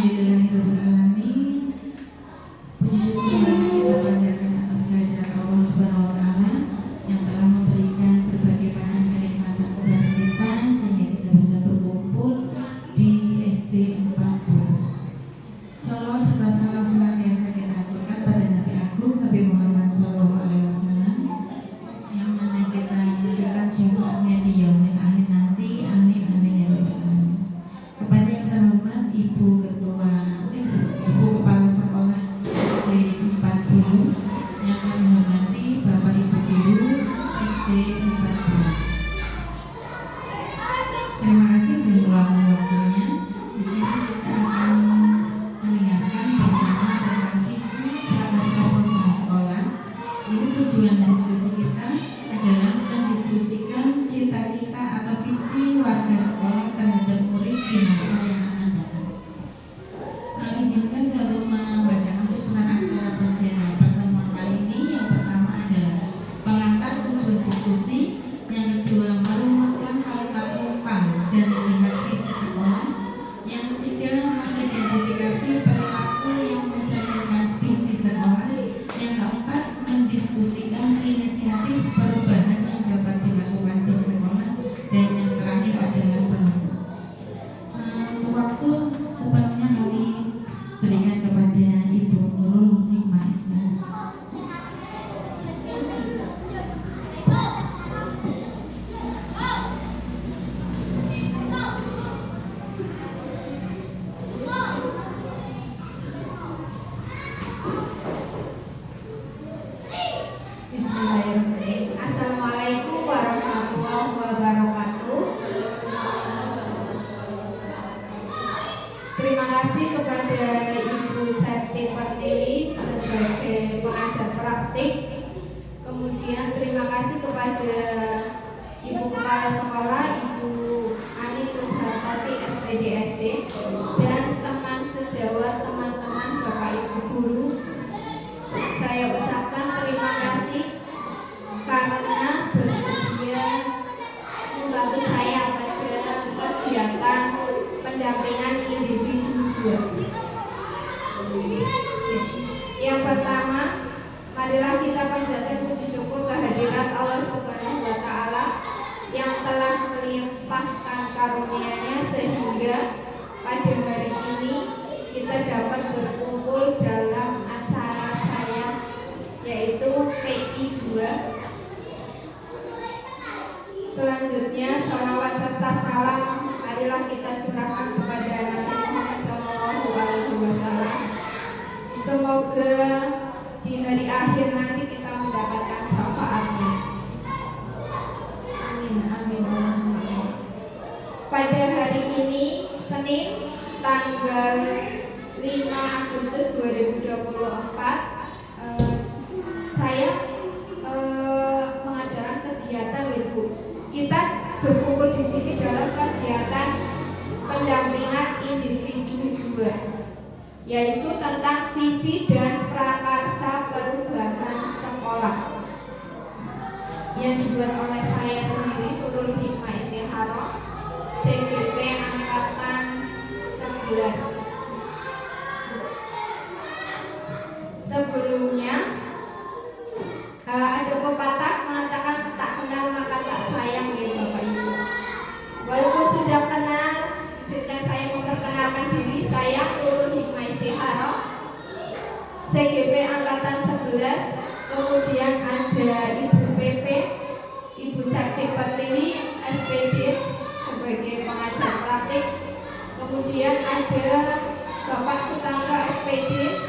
Alhamdulillahirrahmanirrahim. Puji syukur kita panjatkan atas kehadirat Allah Subhanahu wa Ta'ala yang telah memberikan berbagai macam kenikmatan kepada kita sehingga kita bisa berkumpul di SD 40. Salawat serta salam senantiasa kita aturkan pada Nabi Agung Nabi Muhammad SAW yang mana kita menantikan jamaahnya di yaumil akhir nanti. Amin amin ya rabbal alamin. Kepada yang terhormat Ibu Ketua Ibu Kepala Sekolah SD 40 yang kami hormati Bapak Ibu Guru SD 40. Terima kasih dan luangkan waktunya. Di sini kita akan mendengarkan bersama tentang visi prakarsa program sekolah. Di sini tujuan diskusi kita adalah mendiskusikan cita-cita atau visi warga sekolah terhadap murid di masa yang akan datang. Izinkan saya untuk membacakan susunan acara pada pertemuan kali ini. Yang pertama adalah pengantar tujuan diskusi, yang kedua merumuskan kalimat umpan dan melihat visi sekolah, yang ketiga mengidentifikasi perilaku yang mencerminkan visi sekolah, yang keempat mendiskusikan inisiatif perubahan yang dapat dilakukan di sekolah, dan yang terakhir adalah penutup. Untuk waktu sepenuhnya kami berikan kepada Ibu Nurul Hikmah Ismail. Bismillahirrahmanirrahim. Assalamualaikum warahmatullahi wabarakatuh. Terima kasih kepada Ibu Septi Pertiwi sebagai pengajar praktik. Kemudian terima kasih kepada Ibu Kepala Sekolah Ibu Ani Kushartati SPDSD dan teman sejawat teman-teman Bapak Ibu Guru. Saya ucapkan terima kasih karena bersedia membantu saya pada kegiatan pendampingan individu 2. Yang pertama, marilah kita panjatkan puji syukur kehadirat Allah Subhanahu wa Ta'ala yang telah melimpahkan karunia-Nya sehingga pada hari ini kita dapat berkumpul dalam acara saya, yaitu PI 2. Selanjutnya, salawat serta salam marilah kita curahkan kepada Nabi Muhammad SAW. Semoga di hari akhir nanti kita mendapatkan syafaatnya. Amin amin amin. Pada hari ini Senin tanggal 5 Agustus 2024, saya mengadakan kegiatan Ibu. Kita berkumpul di sini dalam kegiatan pendampingan individu 2, yaitu tentang visi dan prakarsa perubahan sekolah yang dibuat oleh saya sendiri, Nurul Hikmah Ismail, CGP angkatan 11. Sebelumnya ada pepatah mengatakan tak kenal maka tak sayang, ya Bapak Ibu. Walaupun sudah kenal, izinkan saya memperkenalkan diri. Saya Nurul Hikmah Ismail, CGP angkatan 11. Kemudian ada Ibu PP, Ibu Septi Pertiwi SPD sebagai pengajar praktik. Kemudian ada Bapak Sutanto SPD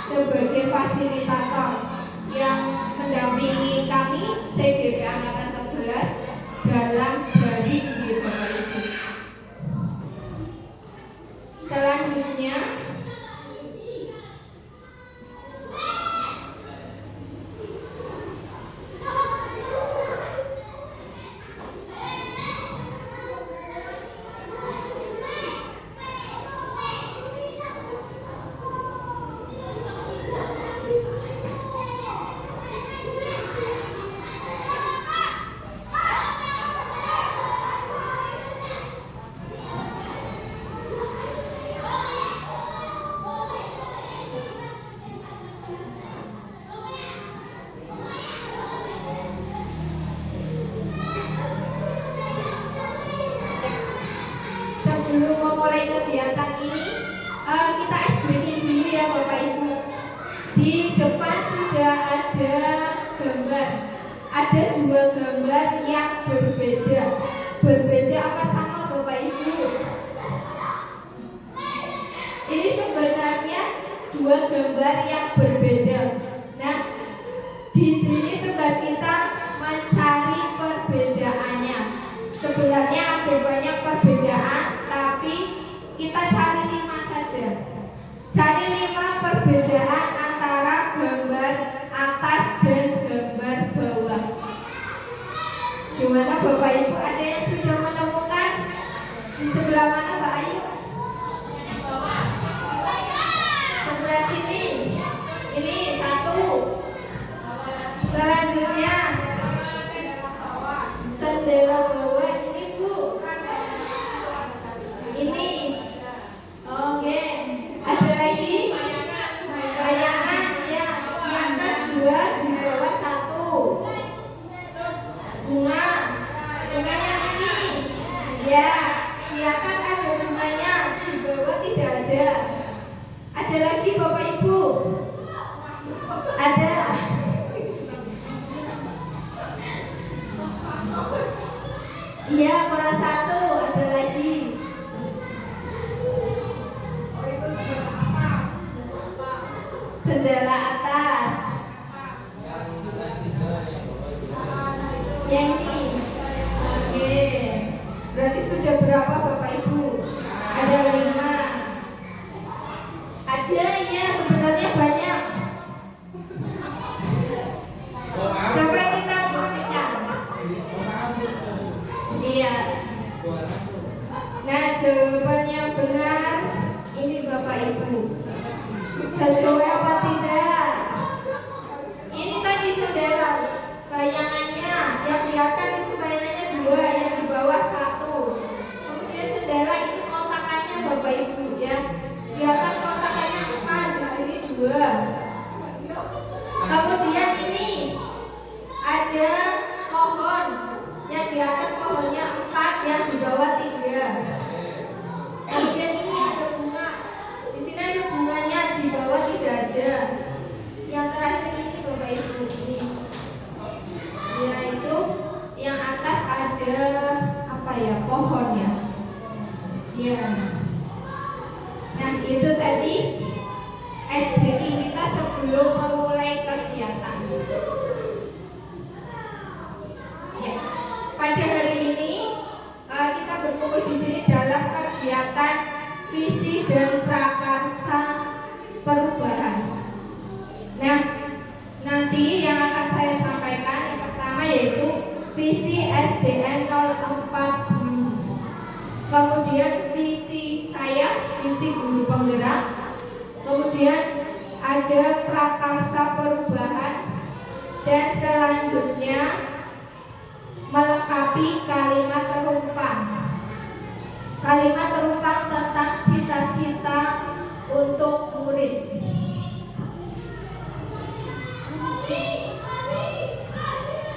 sebagai fasilitator yang mendampingi kami CGP angkatan 11 dalam daring di Bapak Ibu. Selanjutnya memulai kegiatan ini, kita ice breaking dulu ya Bapak Ibu. Di depan sudah ada gambar. Ada 2 gambar yang berbeda. Berbeda apa sama Bapak Ibu? Ini sebenarnya 2 gambar yang berbeda. Nah, di sini tugas kita mencari perbedaannya. Sebenarnya ada banyak perbedaan, tapi kita cari 5 saja. Cari 5 perbedaan antara gambar atas dan gambar bawah. Gimana Bapak Ibu? Ada yang sudah menemukan? Di sebelah mana Pak Ayu? Sebelah sini. Ini 1. Selanjutnya jendela bawah ini Bu. Ini. Oke. Ada lagi? Bayangan ya. Di atas 2, di bawah 1. Bunga. Bunga yang ini. Ya. Di atas ada bunganya, di bawah tidak ada. Ada lagi Bapak Ibu? Ada. Iya, kurang 1. Ada lagi. Jendela atas. Yang ini. Oke. Berarti sudah berapa Bapak Ibu? Ada 5. Ada ya, sebenarnya banyak. Coba kita perhatikan. Iya. Nah, jawaban yang benar ini Bapak Ibu. Sesuai apa tidak? Ini tadi jendela. Bayangannya yang di atas itu bayangannya 2, yang di bawah 1. Kemudian jendela ini kotakannya Bapak Ibu ya. Di atas kotakannya 4, di sini 2. Kemudian ini ada pohon. Yang di atas pohonnya 4, yang di bawah 3. Kemudian ini ada bunga. Di sini ada bunganya, di bawah tidak ada. Yang terakhir ini Bapak Ibu ini. Yaitu yang atas ada apa ya? Pohon ya. Ya. Nah, itu tadi SBI kita sebelum memulai kegiatan. Ya. Pada hari ini kita berkumpul di sini dalam kegiatan visi dan prakarsa perubahan. Nah, nanti yang akan saya sampaikan yang pertama yaitu visi SDN 04 kemudian visi saya, visi guru penggerak, kemudian ada prakarsa perubahan, dan selanjutnya melengkapi kalimat terumpang. Kalimat terumpang tentang cita-cita untuk murid.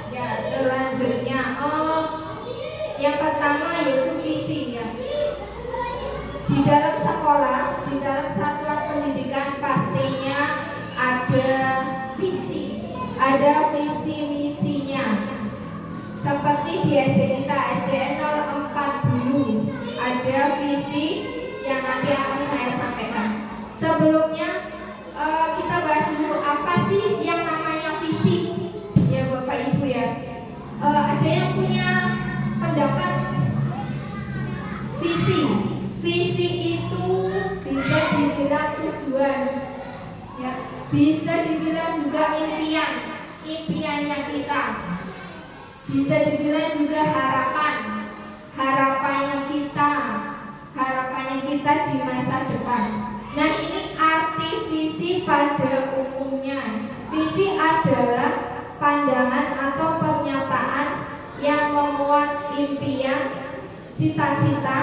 Ya, selanjutnya yang pertama yaitu visi ya. Di dalam sekolah, di dalam satuan pendidikan pastinya ada visi, ada visi misinya. Seperti di SD kita, SDN 04 dulu ada visi yang nanti akan saya sampaikan. Sebelumnya kita bahas dulu apa sih yang namanya visi, ya Bapak Ibu ya. Ada yang punya pendapat? Visi itu bisa dibilang tujuan, ya, bisa dibilang juga impiannya kita, bisa dibilang juga harapannya kita di masa depan. Nah, ini arti visi pada umumnya. Visi adalah pandangan atau pernyataan yang memuat impian, cita-cita,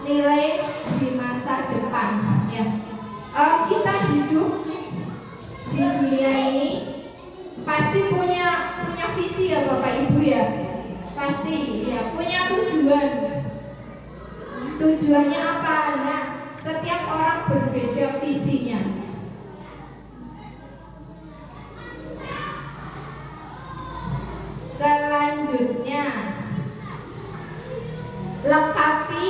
nilai di masa depan. Ya. Kita hidup di dunia ini pasti punya visi ya Bapak Ibu ya. Pasti ya punya tujuan. Tujuannya apa? Nah, Setiap orang berbeda visinya. Selanjutnya, lengkapi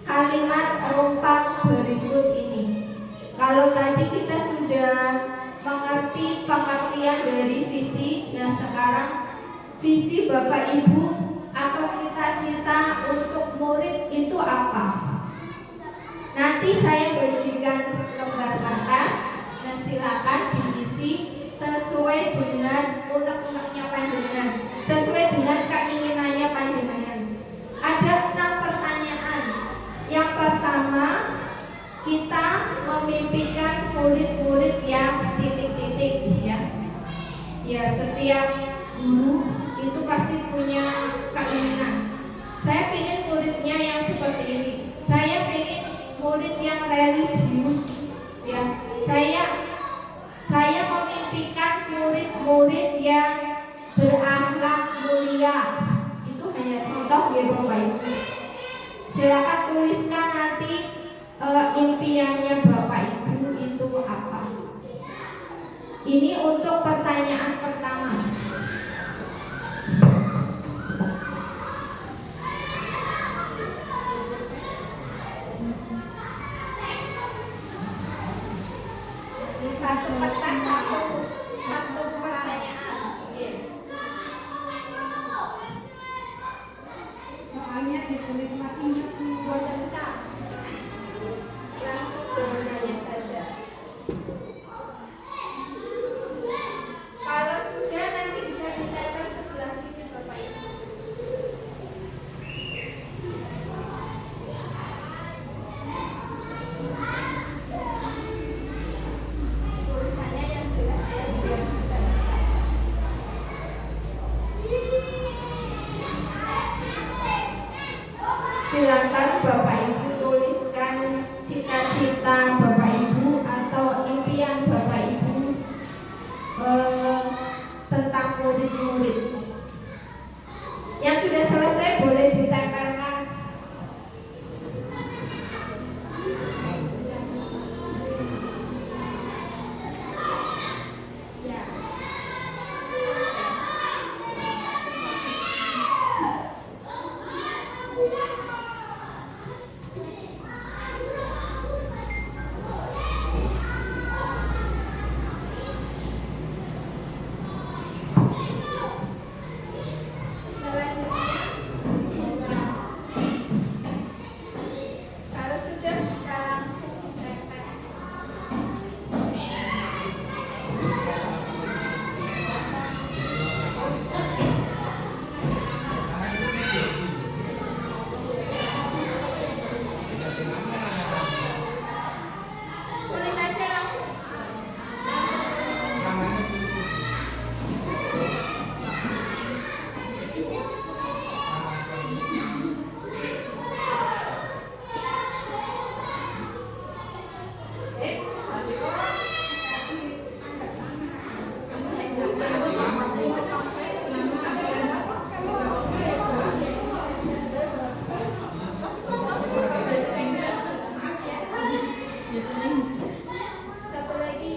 kalimat rumpang berikut ini. Kalau tadi kita sudah mengerti pengertian dari visi, nah sekarang visi Bapak Ibu atau cita-cita untuk murid itu apa? Nanti saya bagikan lembar kertas, nah silakan diisi sesuai dengan unek-uneknya panjenengan, sesuai dengan keinginannya panjenengan. Ada 6 pertanyaan. Yang pertama, kita memimpikan murid-murid yang titik-titik ya. Ya, setiap guru itu pasti punya keinginan. Saya ingin muridnya yang seperti ini. Saya ingin murid yang religius ya. Saya memimpikan murid-murid yang berakhlak mulia. Itu hanya contoh ya Bapak Ibu. Silakan tuliskan nanti impiannya Bapak Ibu itu apa. Ini untuk pertanyaan pertama. Satu kertas, satu pertanyaan. Soalnya ditulis lagi Tidak bisa. Langsung jawabannya saja. Kalau sudah nanti bisa ditempel sebelah sini Bapak Ibu. Tulisannya yang jelas ya, biar bisa dibaca. Silakan Bapak Ibu tuliskan cita-cita Bapak Ibu atau impian Bapak Ibu tentang murid-murid. Yang sudah selesai boleh ditempelkan. Ya. Selanjutnya, kalau sudah bisa langsung ditempel. Tulis saja langsung. Satu lagi.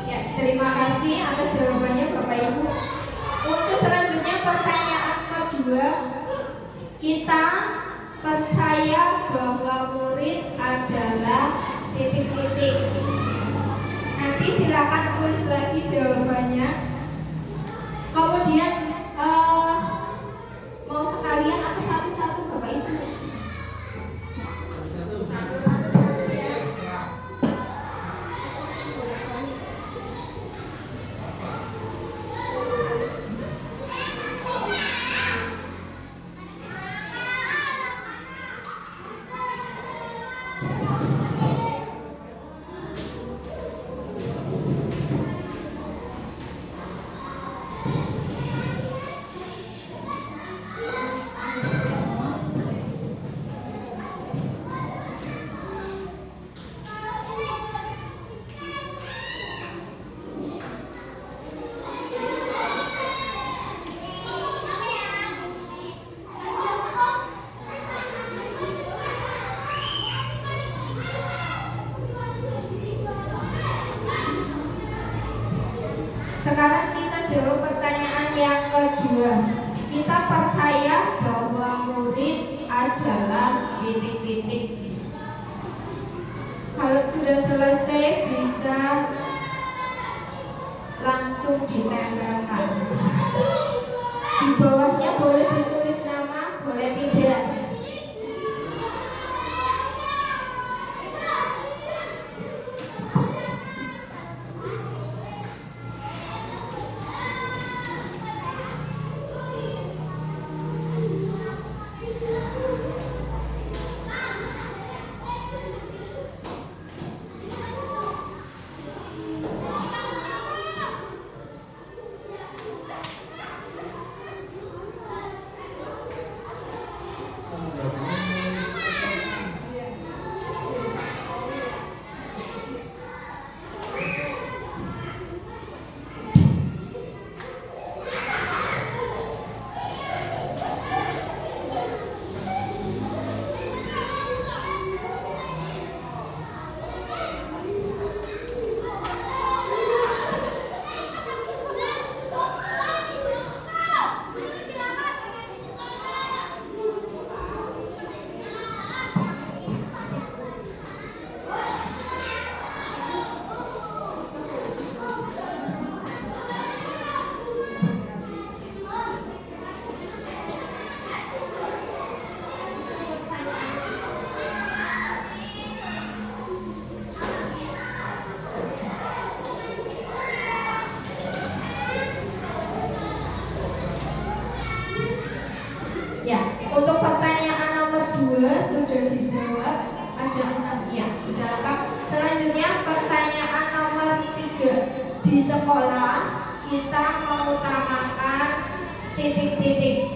Ya, terima kasih atas jawabannya Bapak Ibu. Untuk selanjutnya pertanyaan kedua, kita percaya bahwa murid adalah titik-titik. Nanti silakan tulis lagi jawabannya. Kemudian mau sekalian apa satu-satu Bapak Ibu? Satu-satu ya. lanjut pertanyaan yang kedua. Kita percaya bahwa murid adalah titik-titik. Kalau sudah selesai bisa langsung ditempelkan. Di bawahnya boleh ditulis nama, boleh tidak. Ya, untuk pertanyaan nomor 2 sudah dijawab. Ada 6, ya sudah lengkap. Selanjutnya pertanyaan nomor 3. Di sekolah kita mengutamakan titik-titik.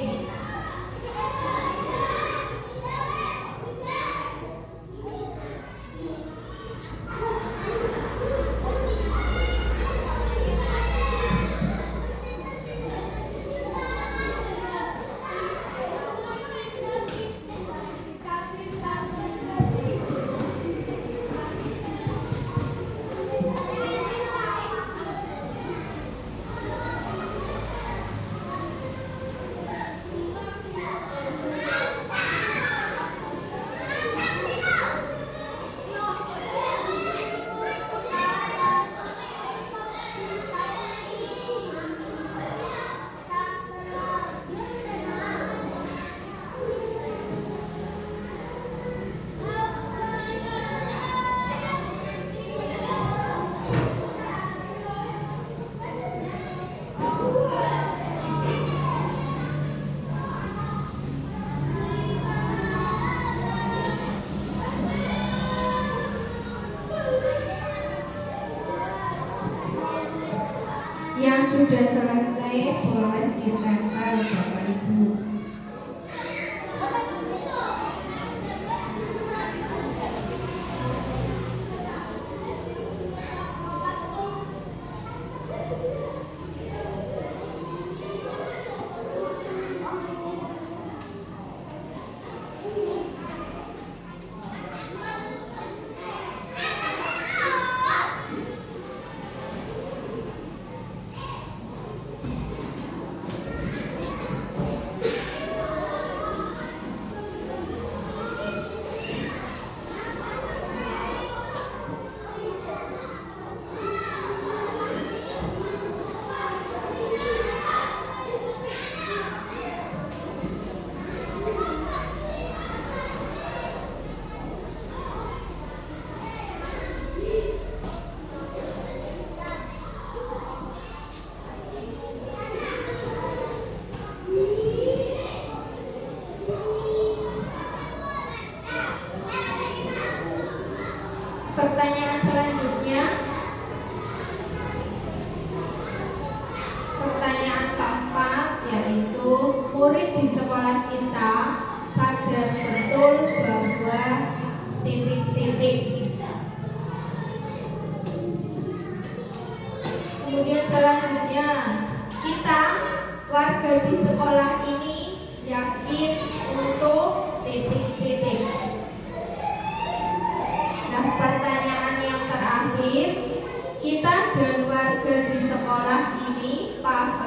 Yang sudah selesai boleh ditempel Bapak Ibu. Pertanyaan selanjutnya, pertanyaan keempat, yaitu murid di sekolah kita sadar betul bahwa titik-titik. Kemudian selanjutnya, kita warga di sekolah ini yakin untuk titik-titik. Nah, pertanyaan yang terakhir, kita dan warga di sekolah ini paham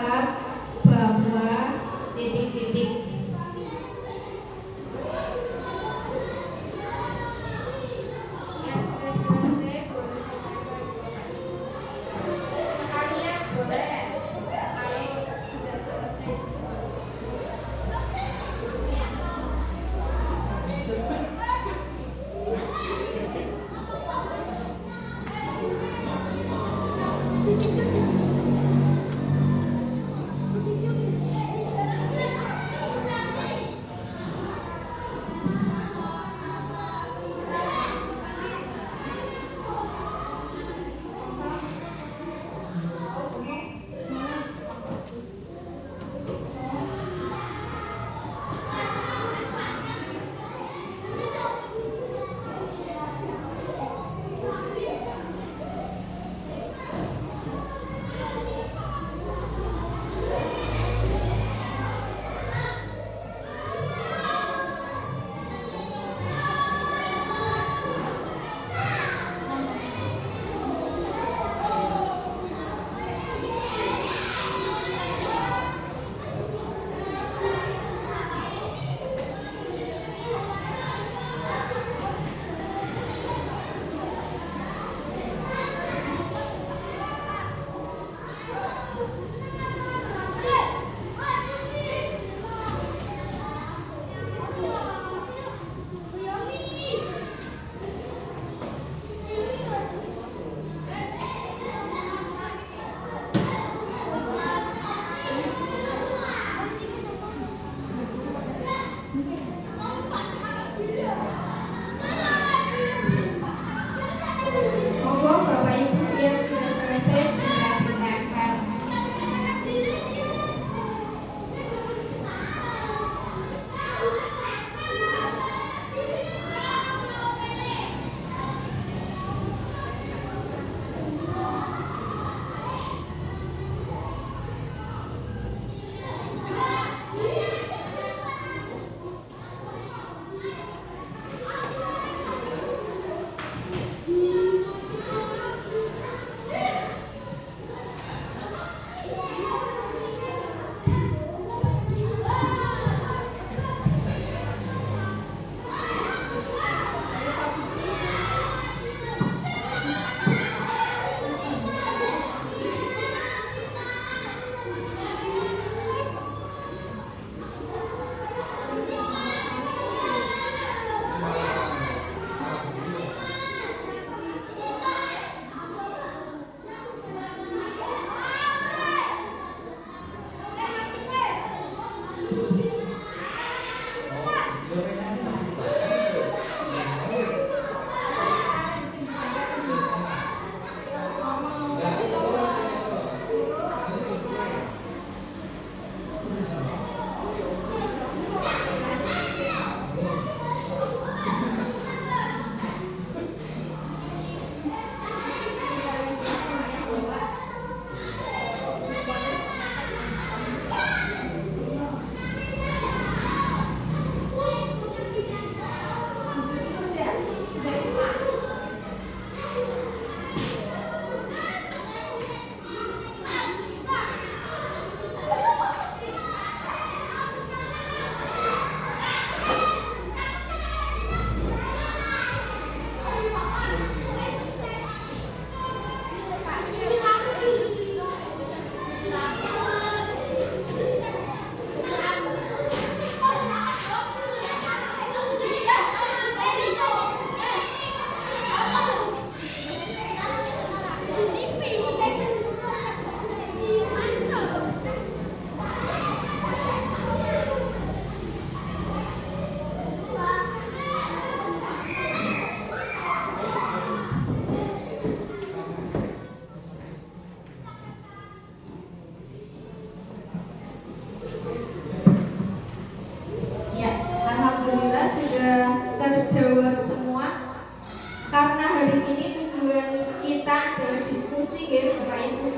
adalah diskusi ya Bapak Ibu.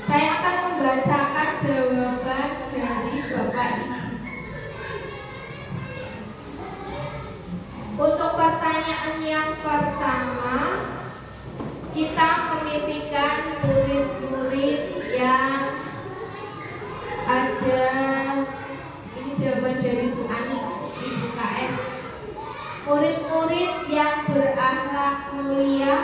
Saya akan membacakan jawaban dari Bapak Ibu. Untuk pertanyaan yang pertama, kita memimpikan murid-murid yang ada, ini jawaban dari Bu Ani, Ibu KS. Murid-murid yang berakhlak mulia,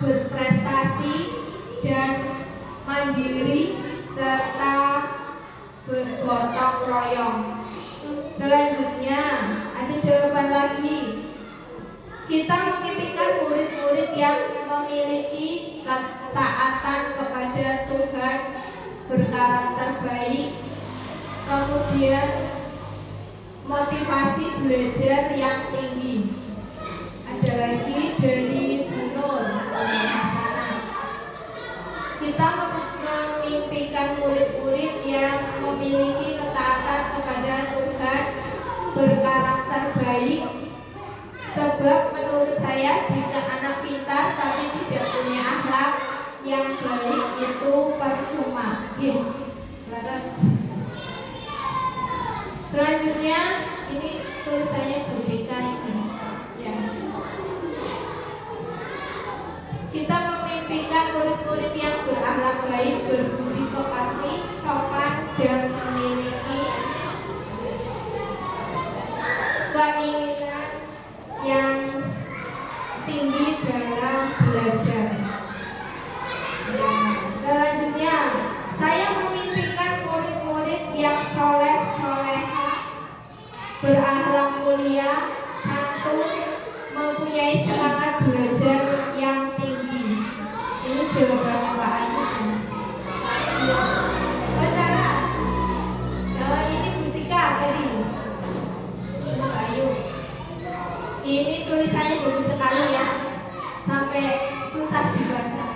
berprestasi, dan mandiri, serta bergotong royong. Selanjutnya, ada jawaban lagi. Kita memimpikan murid-murid yang memiliki ketaatan kepada Tuhan, berkarakter baik, kemudian motivasi belajar yang tinggi. Ada lagi dari Bu Nur Hasanah. Kita memimpikan murid-murid yang memiliki ketaatan kepada Tuhan, berkarakter baik. Sebab menurut saya jika anak pintar tapi tidak punya akhlak yang baik itu percuma. Laras. Selanjutnya ini tulisannya Butika ini. Ya. Kita memimpikan murid-murid yang berakhlak baik, berbudi pekerti, sopan, dan memiliki keinginan yang tinggi dalam belajar. Ya. Selanjutnya, saya memimpikan murid-murid yang soleh-soleha, berakhlak mulia, santun, mempunyai semangat belajar yang tinggi. Ini jawabannya Pak Ayu. Masalah. Kalau ini Butika tadi. Ini Pak Ayu. Ini tulisannya bagus sekali ya, sampai susah dibaca.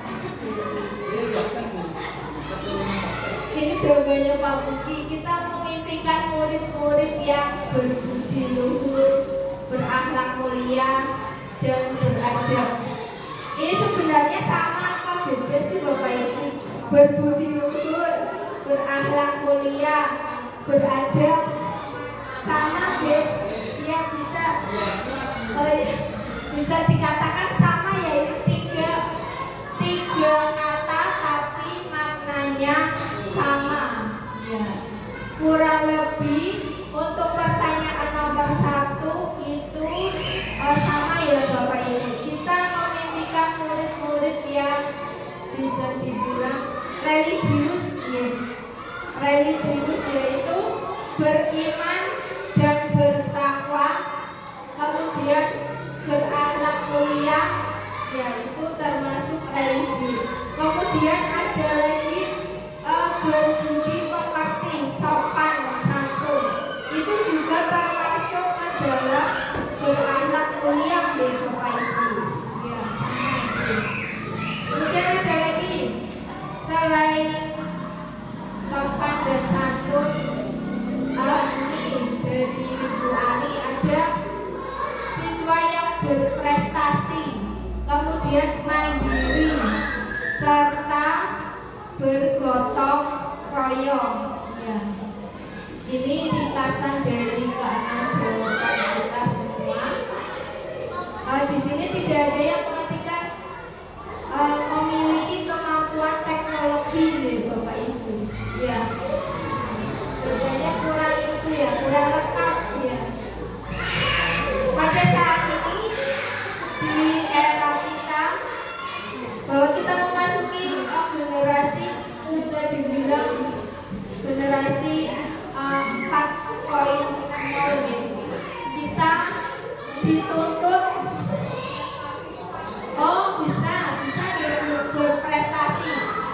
Ini jawabannya Pak Buki. Kita memimpikan murid-murid yang berbudi luhur, berakhlak mulia, dan beradab. Ini sebenarnya sama apa beda sih Bapak Ibu? Berbudi luhur, berakhlak mulia, beradab, sama deh. Ya bisa dikatakan sama, yaitu tiga kata tapi maknanya sama. Ya. Kurang lebih untuk pertanyaan nomor 1 itu sama ya Bapak Ibu. Kita memimpikan murid-murid yang bisa dibilang religius ya. Religius yaitu beriman dan bertakwa, kemudian berakhlak mulia, yaitu termasuk religius. Kemudian ada lagi berbudi pekerti, sopan, santun. Itu juga termasuk adalah berakhlak mulia ya Bapak Ibu. Ya, sama itu. Kemudian ada lagi selain sopan dan santun, ini dari Bu Ani ada siswa yang berprestasi, kemudian mandiri, serta bergotong royong. Ya. Ini ringkasan dari keenam jawaban kita semua. Di sini tidak ada yang mengetikkan memiliki kemampuan teknologi nih Bapak Ibu. Ya. Sebenarnya kurang itu ya, kurang lengkap ya. Pada saat ini di era kita, bahwa kita memasuki generasi, bisa dibilang generasi 4.0 ya. Kita dituntut bisa berprestasi,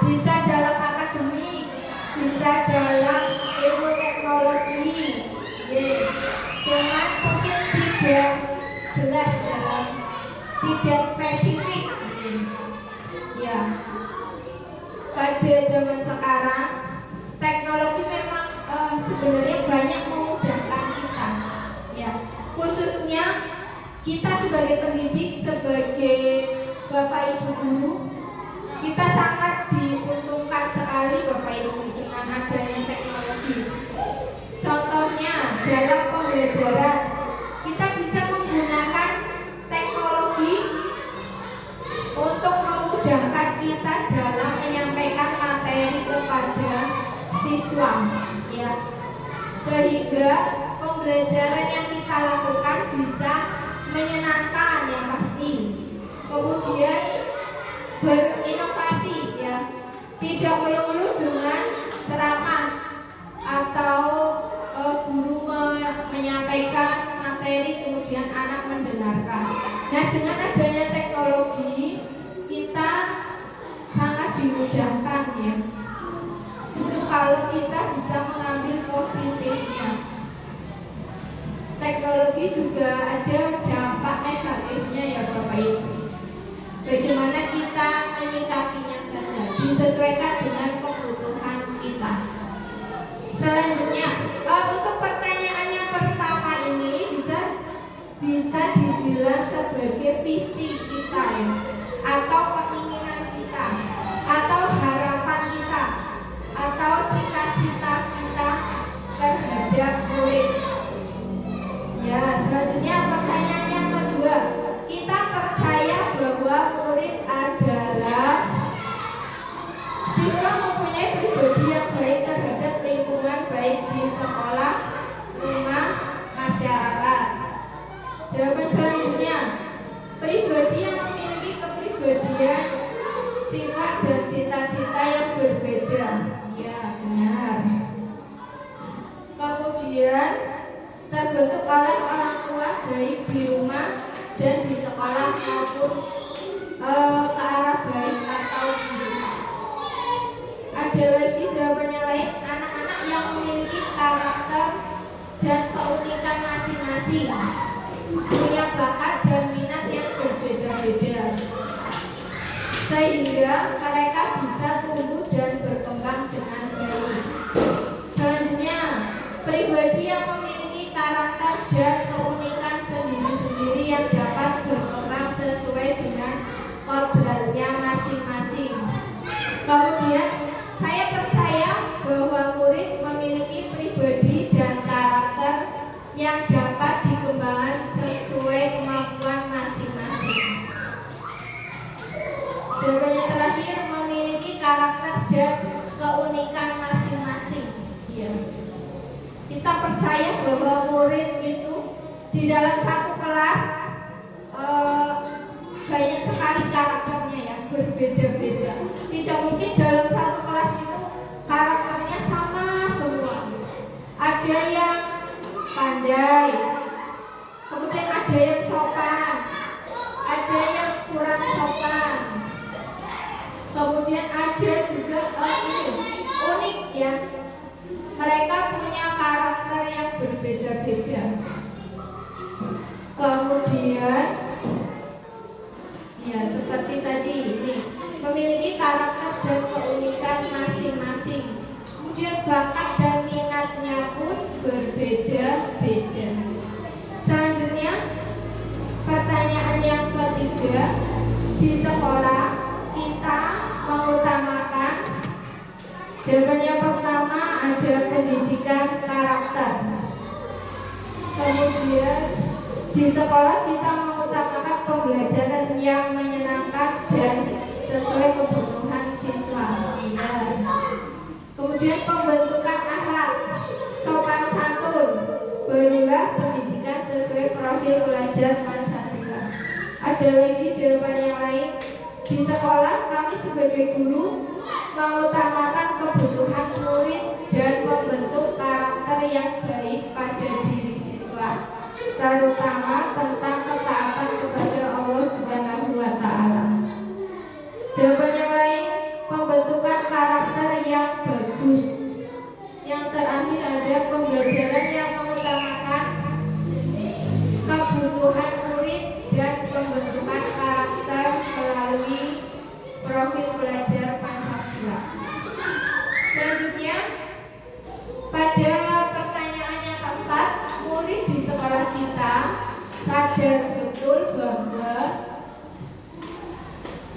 bisa dalam akademik, bisa dalam ilmu teknologi, cuman mungkin tidak jelas dalam, tidak spesifik. Ya, pada zaman sekarang teknologi memang sebenarnya banyak memudahkan kita. Ya, khususnya kita sebagai pendidik, sebagai Bapak Ibu guru, Kita sangat diuntungkan sekali Bapak Ibu dengan adanya teknologi. Contohnya dalam pembelajaran kita bisa menggunakan teknologi untuk memudahkan kita dalam menyampaikan materi kepada siswa, ya. Sehingga pembelajaran yang kita lakukan bisa menyenangkan yang pasti. Kemudian berinovasi, ya. Tidak melulu dengan ceramah atau guru menyampaikan materi kemudian anak mendengarkan. Nah, dengan adanya teknologi kita sangat dimudahkan, ya. Itu kalau kita bisa mengambil positifnya. Teknologi juga ada dampak negatifnya, ya Bapak Ibu. Bagaimana kita menyikapinya saja, disesuaikan dengan kebutuhan kita. Selanjutnya, untuk pertanyaan yang pertama ini bisa dibilang sebagai visi kita, ya, atau keinginan kita, atau harapan kita, atau cita-cita kita terhadap murid. Ya, selanjutnya pertanyaan yang kedua, kita percaya bahwa murid adalah siswa mempunyai pribadi yang baik terhadap lingkungan, baik di sekolah, rumah, masyarakat. Jawaban selanjutnya, pribadi yang memiliki kepribadian, sifat dan cita-cita yang berbeda. Ya, benar. Kemudian terbentuk oleh orang tua baik di rumah dan di sekolah maupun ke arah baik atau buruk. Ada lagi jawabannya lain, anak-anak yang memiliki karakter dan keunikan masing-masing, punya bakat dan minat yang berbeda-beda, sehingga mereka bisa tumbuh dan berkembang dengan baik. Selanjutnya, pribadi yang memiliki karakter dan keunikan sendiri-sendiri yang dapat berkembang sesuai dengan kodratnya masing-masing. Kemudian, saya percaya bahwa murid memiliki pribadi dan karakter yang dapat dikembangkan sesuai kemampuan masing-masing. Jawabannya terakhir, memiliki karakter dan keunikan masing-masing. Ya. Kita percaya bahwa murid itu di dalam satu kelas banyak sekali karakternya, ya, berbeda-beda. Tidak mungkin dalam satu kelas itu karakternya sama semua. Ada yang pandai, kemudian ada yang sopan, ada yang kurang sopan, kemudian ada juga unik, ya. Mereka punya karakter yang berbeda-beda. Kemudian, ya, seperti tadi ini memiliki karakter dan keunikan masing-masing. Kemudian bakat dan minatnya pun berbeda-beda. Selanjutnya, pertanyaan yang ketiga, di sekolah kita mengutamakan. Jawaban yang pertama ada pendidikan karakter. Kemudian di sekolah kita mengutamakan pembelajaran yang menyenangkan dan sesuai kebutuhan siswa. Ya. Kemudian pembentukan akhlak, sopan santun, barulah pendidikan sesuai profil pelajar Pancasila. Ada lagi jawaban yang lain. Di sekolah kami sebagai guru mengutamakan kebutuhan murid dan membentuk karakter yang baik pada diri siswa, terutama tentang ketaatan kepada Allah Subhanahu wa Ta'ala. Jawaban yang lain, pembentukan karakter yang bagus. Yang terakhir ada pembelajaran yang mengutamakan kebutuhan murid dan pembentukan karakter melalui profil pelajar Pancasila. Selanjutnya, pada pertanyaan yang keempat, murid di sekolah kita sadar betul bahwa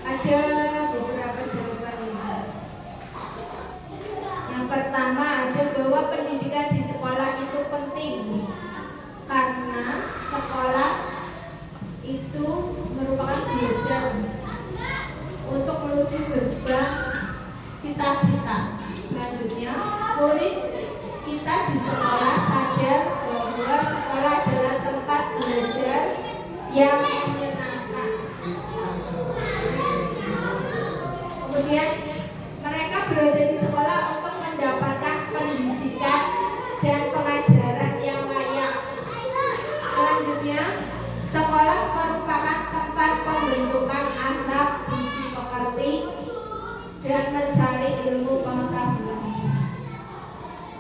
ada beberapa pertama ada bahwa pendidikan di sekolah itu penting karena sekolah itu merupakan belajar untuk menuju gerbang cita-cita. Selanjutnya, murid kita di sekolah sadar bahwa sekolah adalah tempat belajar yang menyenangkan. Kemudian mereka berada di sekolah untuk mendapatkan pendidikan dan pengajaran yang layak. Selanjutnya, sekolah merupakan tempat pembentukan akhlak, budi pekerti, dan mencari ilmu pengetahuan.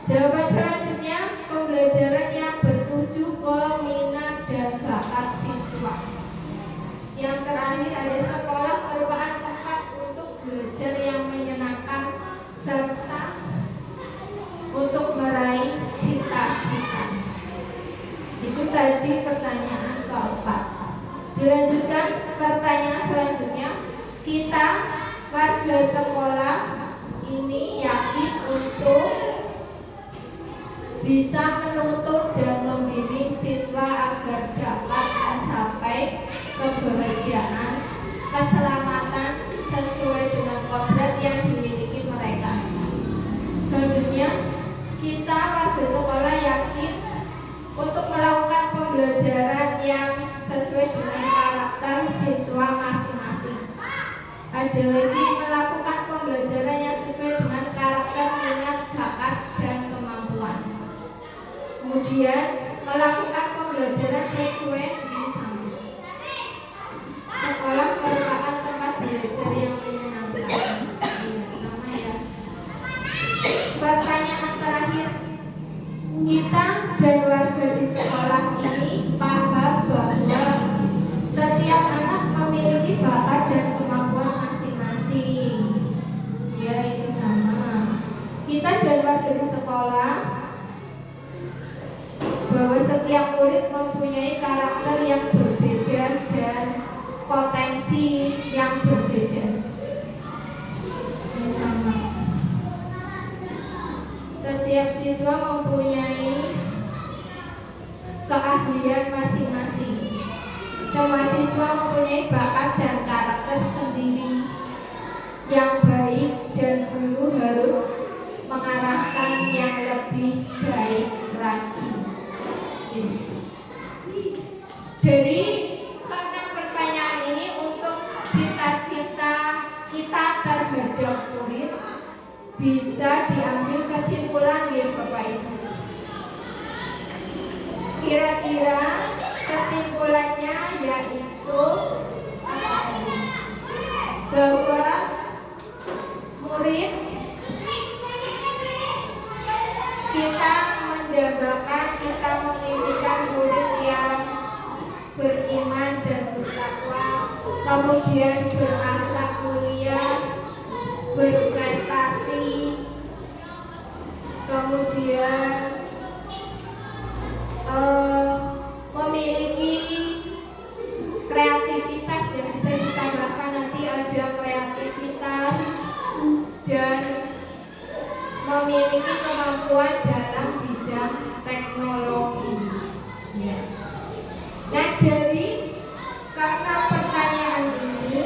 Jawaban selanjutnya, pembelajaran yang bertuju ke minat dan bakat siswa. Yang terakhir ada sekolah merupakan tempat untuk belajar yang menyenangkan serta untuk meraih cita-cita. Itu tadi pertanyaan keempat. Dilanjutkan pertanyaan selanjutnya. Kita warga sekolah ini yakin untuk bisa menuntut dan membimbing siswa agar dapat mencapai kebahagiaan, keselamatan sesuai dengan kodrat yang dimiliki mereka. Selanjutnya, kita warga sekolah yakin untuk melakukan pembelajaran yang sesuai dengan karakter siswa masing-masing. Ada lagi melakukan pembelajaran yang sesuai dengan karakter, minat, bakat, dan kemampuan. Kemudian melakukan pembelajaran sesuai sama. Sekolah merupakan tempat belajar yang menyenangkan. Iya, sama ya. Pertanyaan terakhir. Kita dan warga di sekolah ini paham bahwa setiap anak memiliki bakat dan kemampuan masing-masing. Ya, itu sama. Kita dan warga di sekolah bahwa setiap murid mempunyai karakter yang berbeda dan potensi yang berbeda. Ya, sama. Setiap siswa mempunyai keahlian masing-masing. Semua siswa mempunyai bakat dan karakter sendiri yang baik dan guru harus mengarahkan yang lebih baik lagi. Jadi karena pertanyaan ini untuk cita-cita kita terhadap murid bisa diambil kesimpulan ya Bapak Ibu. Kira-kira kesimpulannya yaitu bahwa murid kita mendambakan, kita memimpikan murid yang beriman dan bertakwa, kemudian berakhlak mulia, berprestasi, kemudian memiliki kreativitas yang bisa ditambahkan nanti ada kreativitas dan memiliki kemampuan dalam bidang teknologi. Ya. Nah, dari karena pertanyaan ini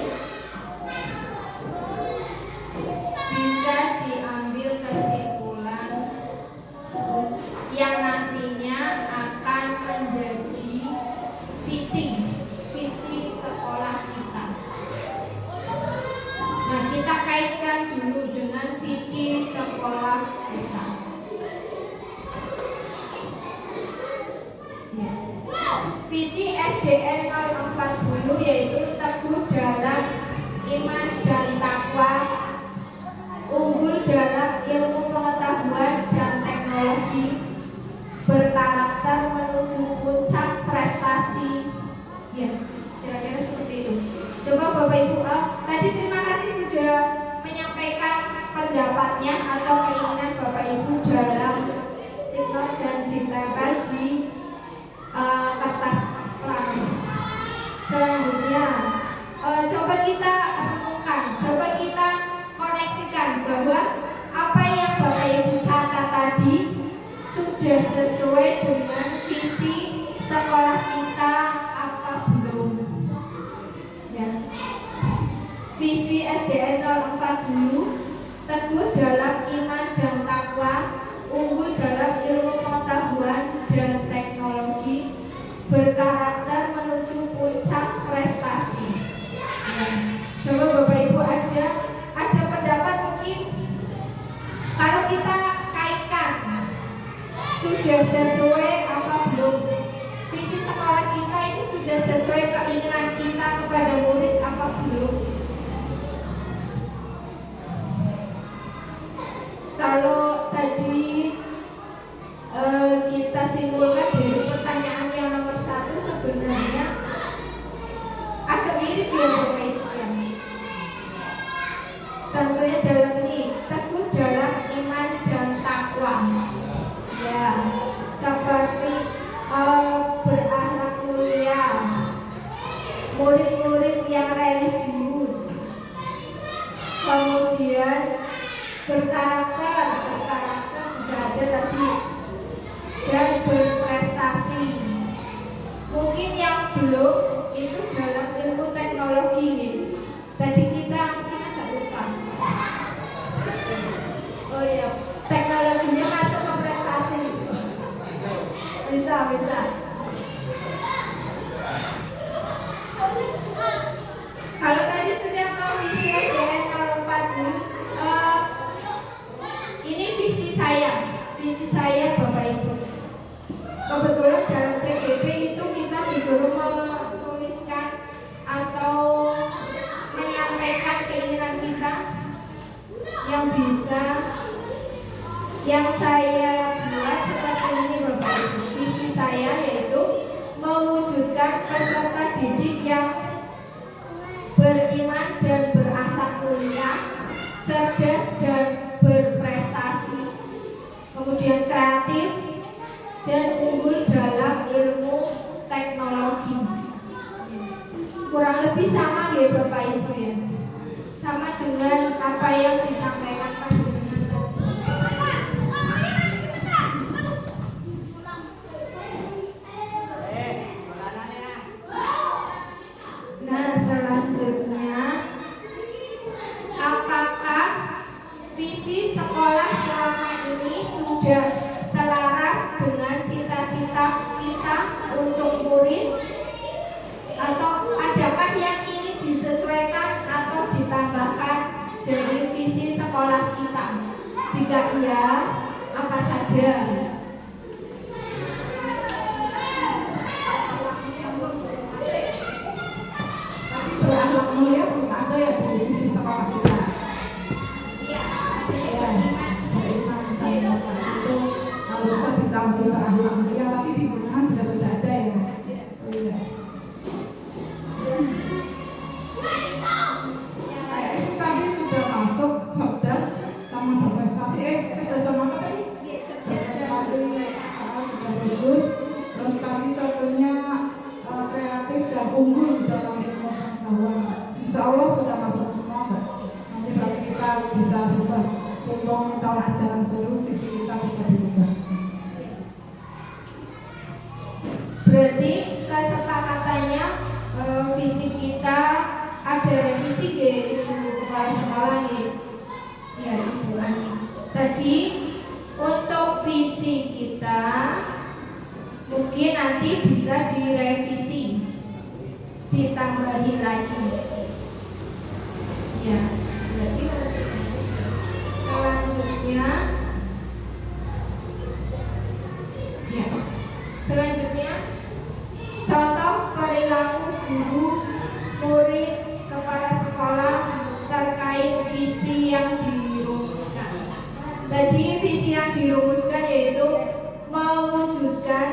bisa diambil kesimpulan yang nantinya akan menjadi visi sekolah kita. Nah, kita kaitkan dulu dengan visi sekolah kita. Ya. Visi SDN 040 yaitu teguh dalam iman dan takwa, unggul dalam ilmu pengetahuan dan teknologi, berkarakter menuju puncak prestasi. Ya, kira-kira seperti itu. Coba Bapak Ibu, tadi terima kasih sudah menyampaikan pendapatnya atau keinginan Bapak Ibu dalam stiker dan ditempel di kertas pelan. Selanjutnya, coba kita renungkan, coba kita koneksikan bahwa apa yang Bapak Ibu catat sudah sesuai dengan visi sekolah kita apa belum? Ya. Visi SDN 04 dulu, teguh dalam iman dan takwa, unggul dalam ilmu pengetahuan dan teknologi, berkarakter menuju puncak prestasi. Ya. Coba Bapak Ibu ada pendapat mungkin kalau kita kaitkan sudah sesuai apa belum? Visi sekolah kita ini sudah sesuai keinginan kita kepada murid apa belum? Kalau tadi kita simpulkan dari pertanyaan yang nomor 1 sebenarnya agak mirip ya Bapak Ibu ya. Tentunya dalam ini teguh dalam iman dan takwa. Ya, seperti berakhlak mulia, murid-murid yang religius, kemudian berkarakter juga ada tadi, dan berprestasi. Mungkin yang belum itu dalam ilmu teknologi nih. Tadi kita mungkin agak lupa. Oh iya, teknologinya masuk ke prestasi. Bisa. Kalau tadi sudah visi SDN 04 dulu, ini visi saya Bapak Ibu. Kebetulan dalam CGP itu kita disuruh menuliskan atau menyampaikan keinginan kita yang bisa, yang saya buat seperti ini Bapak Ibu. Visi saya yaitu mewujudkan peserta didik yang beriman dan berakhlak mulia, cerdas dan berprestasi, kemudian kreatif dan unggul dalam ilmu teknologi. Kurang lebih sama ya Bapak Ibu ya, sama dengan apa yang disampaikan Pak Desmond tadi. Nah, selanjutnya, apakah visi sekolah selama ini sudah selaras dengan cita-cita kita untuk murid, atau adakah yang ingin disesuaikan atau ditambahkan dari visi sekolah kita? Jika iya, apa saja? Berakhlak mulia belum ada ya di visi sekolah kita. Iya, Beriman dan itu kalau bisa ditambahin berakhlak mulia. Tadi di Gunahan juga sudah ada ya. Oh iya. Kayak sih tadi sudah masuk cerdas sama berprestasi. Cerdas sama apa tadi? Berprestasi. Sudah bagus. Terus tadi satunya kreatif dan unggul dalam ilmu pengetahuan. Insya Allah sudah masuk semua Mbak. Nanti berarti kita bisa berubah. Tunggu minta ajaran baru, visi kita bisa dirubah. Berarti kesepakatannya visi kita ada revisi ke Ibu Kepala Sekolah nih. Ya Ibu Ani. Tadi untuk visi kita mungkin nanti bisa direvisi, ditambahin lagi. Ya, berarti selanjutnya, ya, selanjutnya contoh perilaku guru, murid, kepala sekolah terkait visi yang dirumuskan. Tadi visi yang dirumuskan yaitu mewujudkan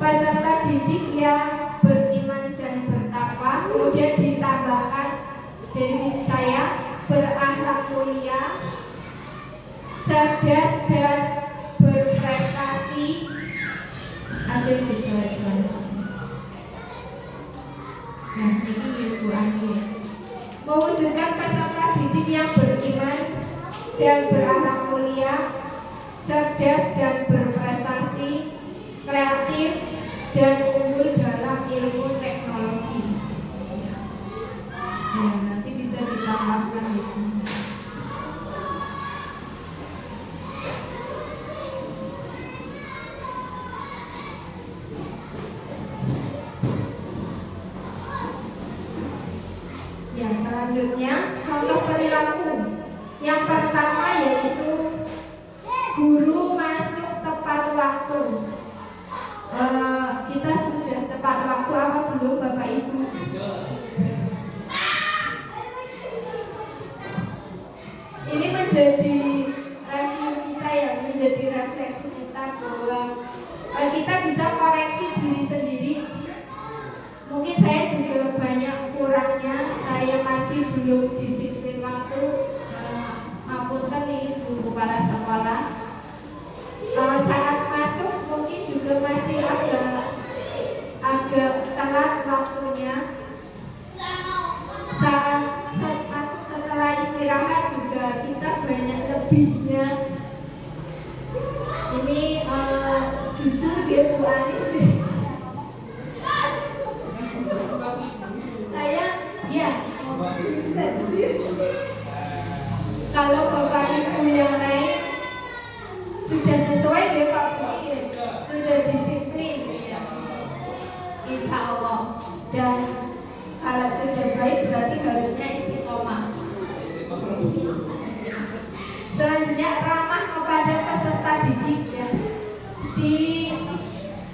peserta didik yang beriman dan bertakwa, kemudian ditambahkan dari visi saya berakhlak mulia, cerdas dan berprestasi. Ada di slide selanjutnya. Nah, ini Ibu Ani. Mewujudkan peserta didik yang beriman dan berakhlak mulia, cerdas dan berprestasi, kreatif, dan unggul dalam ilmu teknologi. Ya, nanti bisa ditambahkan di sini. Ya, selanjutnya contoh perilaku. Yang pertama yaitu guru masuk tepat waktu. Kita sudah tepat waktu apa belum Bapak Ibu? Ini menjadi review kita ya, menjadi refleksi kita bahwa kita bisa koreksi diri sendiri. Mungkin saya juga banyak kurangnya, saya masih belum disiplin waktu. Mapunten nih Bu Kepala Sekolah. Saat masuk mungkin juga masih agak telat waktunya. Saat masuk setelah istirahat juga kita banyak lebihnya. Ini jujur ya Bu Ani. Saya ya kalau Bapak Ibu yang lain sudah sesuai deh Pak Bu, sudah disiplin ya, Insya Allah. Dan kalau sudah baik berarti harusnya istiqomah. Selanjutnya ramah kepada peserta didik ya.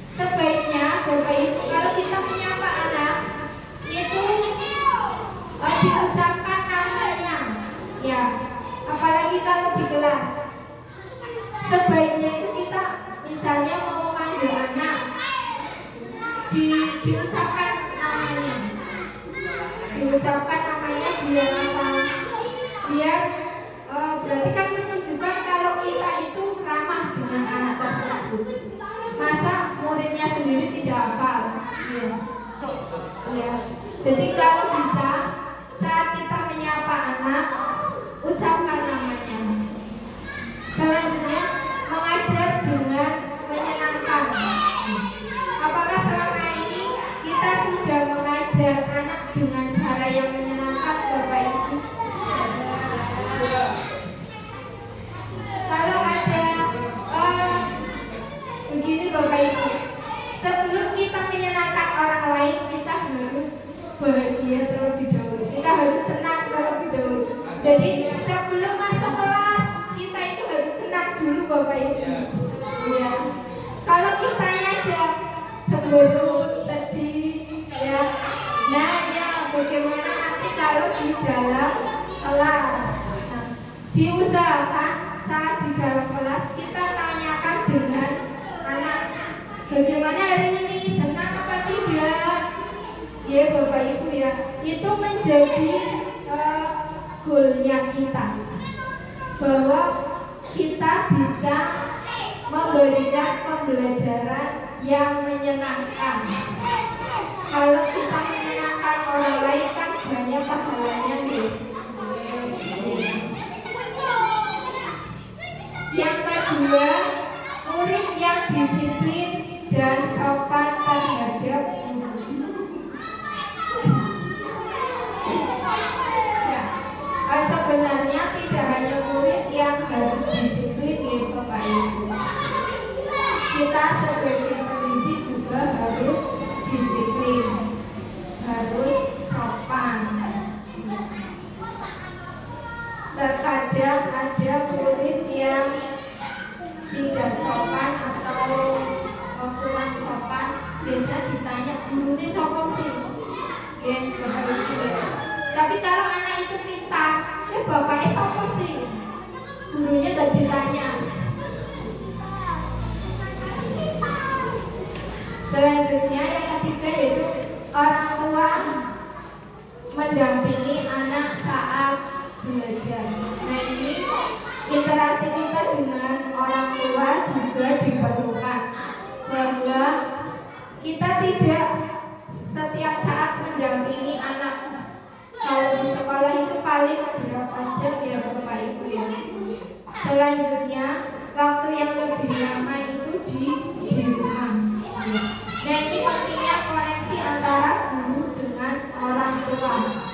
Sebaiknya Bapak Ibu kalau kita menyapa anak itu diucapkan namanya ya, apalagi kalau di kelas. Sebaiknya itu kita misalnya mau manggil anak diucapkan namanya. Diucapkan namanya biar apa? Biar berarti kan menunjukkan kalau kita itu ramah dengan anak tersebut. Masa muridnya sendiri tidak hafal? Ya. Ya. Jadi kalau bisa saat kita menyapa anak, ucapkan namanya. Selanjutnya mengajar dengan menyenangkan. Apakah selama ini kita sudah mengajar anak dengan cara yang menyenangkan Bapak Ibu? Kalau ada begini Bapak Ibu, sebelum kita menyenangkan orang lain, kita harus bahagia terlebih dahulu. Kita harus senang terlebih dahulu. Jadi sebelum masuk kelas, kita itu harus senang dulu Bapak Ibu. Ya. Kalau kita aja cemberut, sedih, ya. Nah, ya bagaimana nanti kalau di dalam kelas? Nah, diusahakan saat di dalam kelas kita tanyakan dengan anak, bagaimana hari ini, senang apa tidak? Ya Bapak Ibu ya, itu menjadi goalnya kita, bahwa kita bisa memberikan pembelajaran yang menyenangkan. Kalau kita menyenangkan orang lain kan banyak pahalanya nih. Yang kedua, murid yang disiplin dan sopan terhadap guru. Sebenarnya tidak hanya murid yang harus disiplin ya Bapak Ibu. Kita sebagai pendidik juga harus disiplin, harus sopan. Terkadang ada murid yang tidak sopan atau kurang sopan, biasa ditanya guru ini sopo sih? Ya Bapak Ibu ya. Tapi kalau anak itu pintar, bapaknya sopo sih? Gurunya gak ditanya. Selanjutnya yang ketiga yaitu orang tua mendampingi anak saat belajar. Nah ini interaksi kita dengan orang tua juga diperlukan, bahwa kita tidak setiap saat mendampingi anak. Kalau di sekolah itu paling berapa jam ya Bapak Ibu ya. Selanjutnya waktu yang lebih lama itu di rumah. Ya. Nah, ini pentingnya koneksi antara guru dengan orang tua.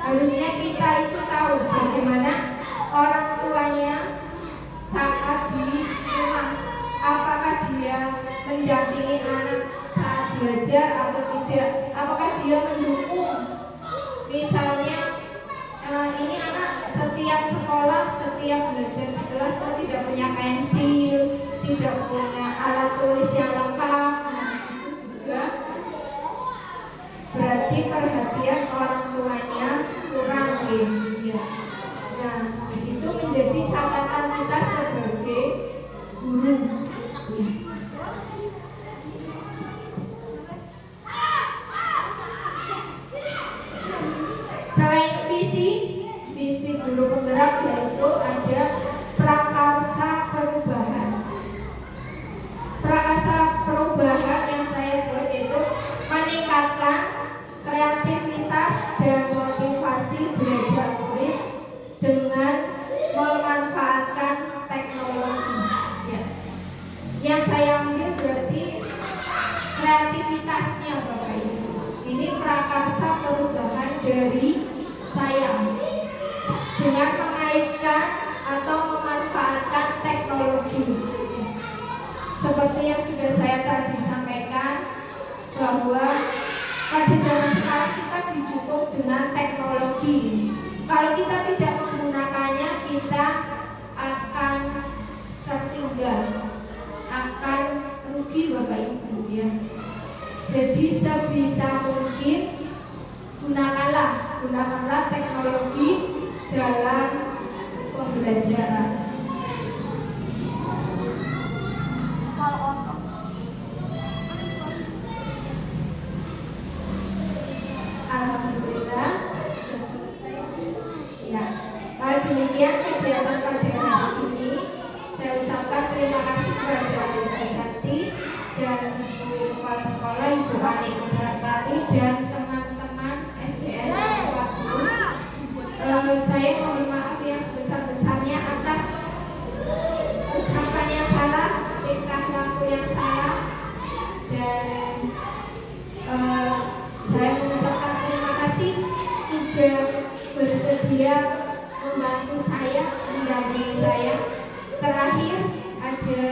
Harusnya kita itu tahu bagaimana orang tuanya saat di rumah, apakah dia mendampingi anak saat belajar atau tidak, apakah dia mendukung. Misalnya ini anak setiap sekolah, setiap belajar di kelas kok tidak punya pensil, tidak punya alat tulis yang lengkap. Nah, itu juga berarti perhatian orang tuanya kurang ya. Nah, itu menjadi catatan kita sebagai guru. Ya. Selain visi guru penggerak yaitu ada prakarsa perubahan. Prakarsa perubahan yang saya buat itu meningkatkan kreativitas dan motivasi belajar murid dengan memanfaatkan teknologi. Ya. Yang saya ambil berarti kreativitasnya Bapak Ibu. Ini prakarsa perubahan dari saya dengan mengaitkan atau memanfaatkan teknologi. Ya. Seperti yang sudah saya tadi sampaikan bahwa pada zaman sekarang kita didukung dengan teknologi. Kalau kita tidak menggunakannya, kita akan tertinggal, akan rugi Bapak Ibu ya. Jadi sebisa mungkin gunakanlah teknologi dalam pembelajaran. Alhamdulillah sudah selesai. Ya, demikian kegiatan pada hari ini. Saya ucapkan terima kasih kepada Ibu Sakti dan Ibu Kepala Sekolah, Ibu Ani Kusratari dan teman-teman SDN 40. Saya mohon maaf yang sebesar-besarnya atas ucapan yang salah, tingkah laku yang salah, dan saya mengucapkan terima kasih sudah bersedia membantu saya, mendampingi saya. Terakhir ada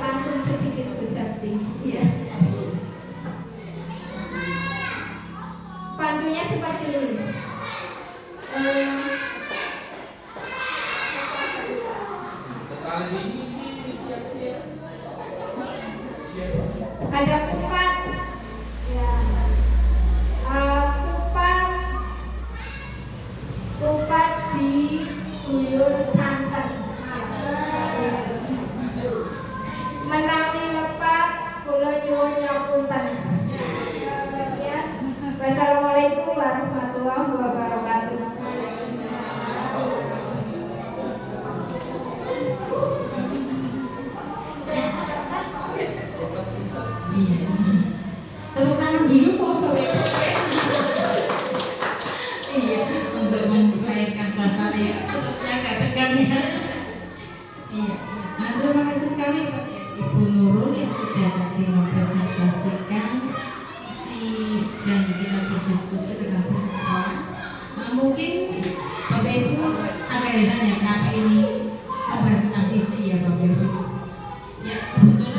pantun sedikit Bu Sakti. Ya. Pantunnya seperti ini. Ada kupat, ya, kupat di guyur santen, menawi lepat kula nyuwun ngapunten. Ya, wassalamualaikum warahmatullahi wabarakatuh. Iya. Tepuk tangan dulu Pak. Iya, untuk mencairkan suasana ya. Sepertinya agak tegang ya. Iya. Nah, terima kasih sekali Pak Ibu Nurul yang sudah tadi mempresentasikan dan kita berdiskusi tentang visi sekolah. Nah, mungkin Bapak Ibu agak heran ya kenapa ini